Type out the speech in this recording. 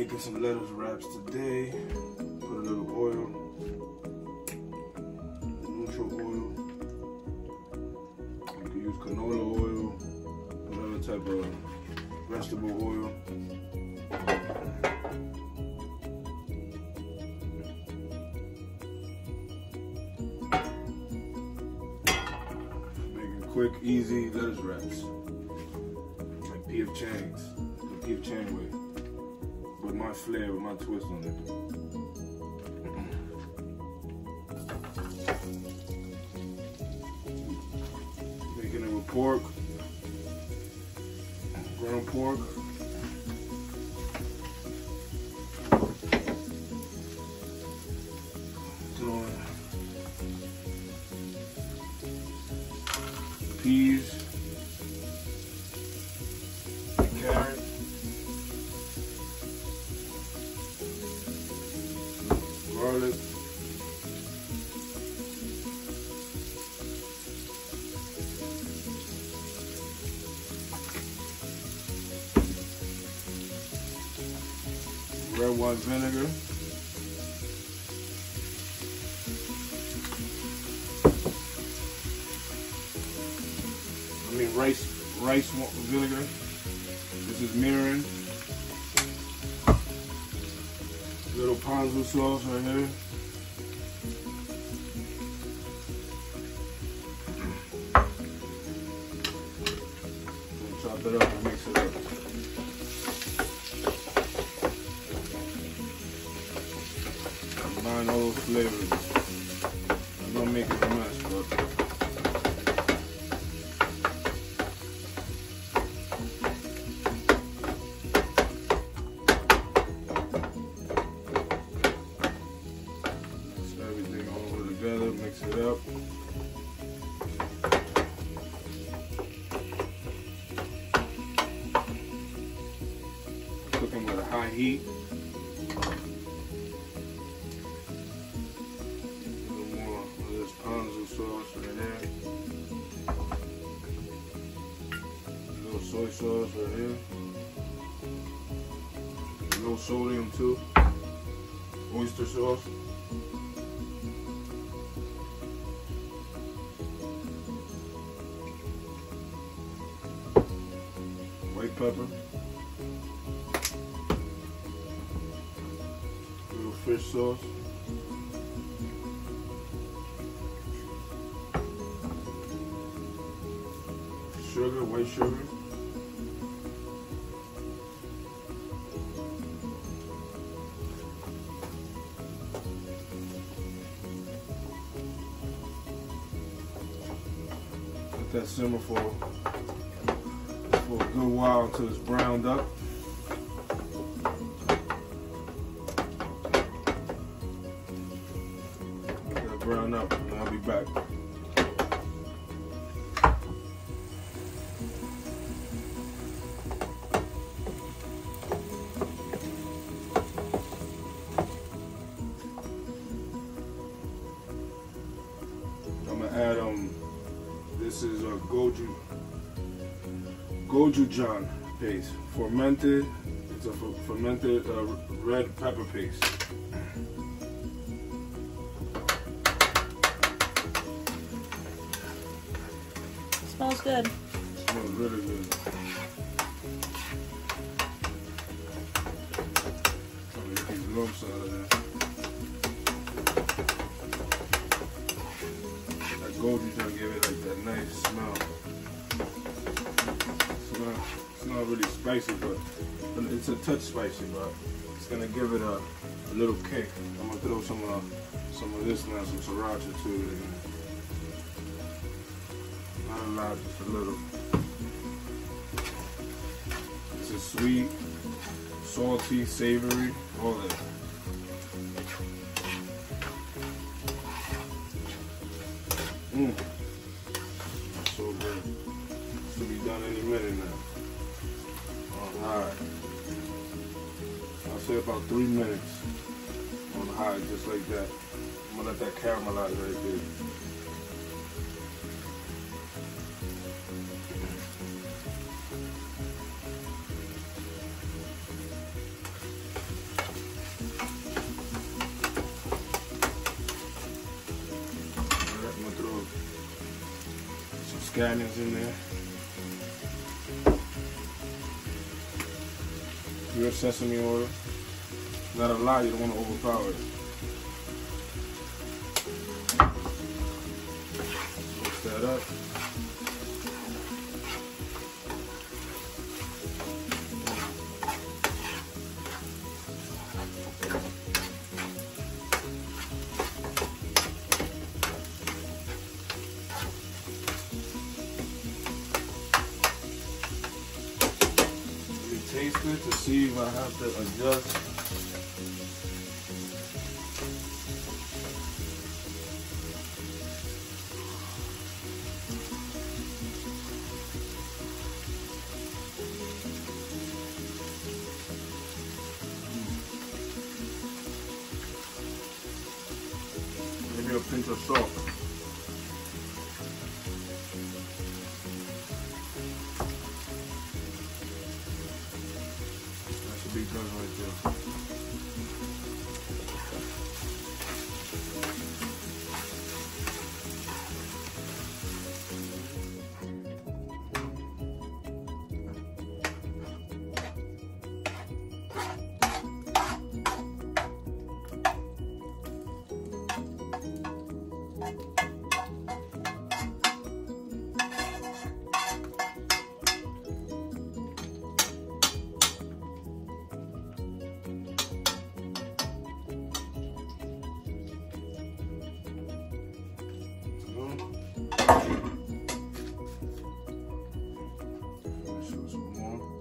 Making some lettuce wraps today. Put a little oil, neutral oil. You can use canola oil, another type of vegetable oil. Making quick, easy lettuce wraps. Like P.F. Chang's, the P.F. Chang way. With my flair, with my twist on it. Making it with pork, ground pork. Throwing peas, carrot. Garlic, red wine vinegar, rice vinegar. This is mirin. Little ponzu sauce right here. Chop it up and mix it up. Combine all those flavors. I'm gonna make it a mess, but mix it up. Cooking with a high heat. A little more of this ponzu sauce right there. A little soy sauce right here. A little sodium too. Oyster sauce. White pepper, a little fish sauce, sugar, white sugar, let that simmer for a good while until it's browned up. Let that brown up and I'll be back. I'm gonna add this is a gochujang paste, fermented. It's a fermented red pepper paste. Smells good. Smells really good. Get these lumps out of there. That gochujang give it like that nice smell. It's not really spicy, but it's a touch spicy, but it's gonna give it a little kick. I'm gonna throw some of this now, some sriracha to it. Not a lot, just a little. This is sweet, salty, savory, all that. That's so good. This will be done any minute now. Alright. I'll say about 3 minutes on high, just like that. I'm gonna let that caramelize right there. scallions in there. Your sesame oil. Not a lot, you don't want to overpower it. Mix that up. Taste it to see if I have to adjust. Maybe a pinch of salt. Be done right there. Show some more.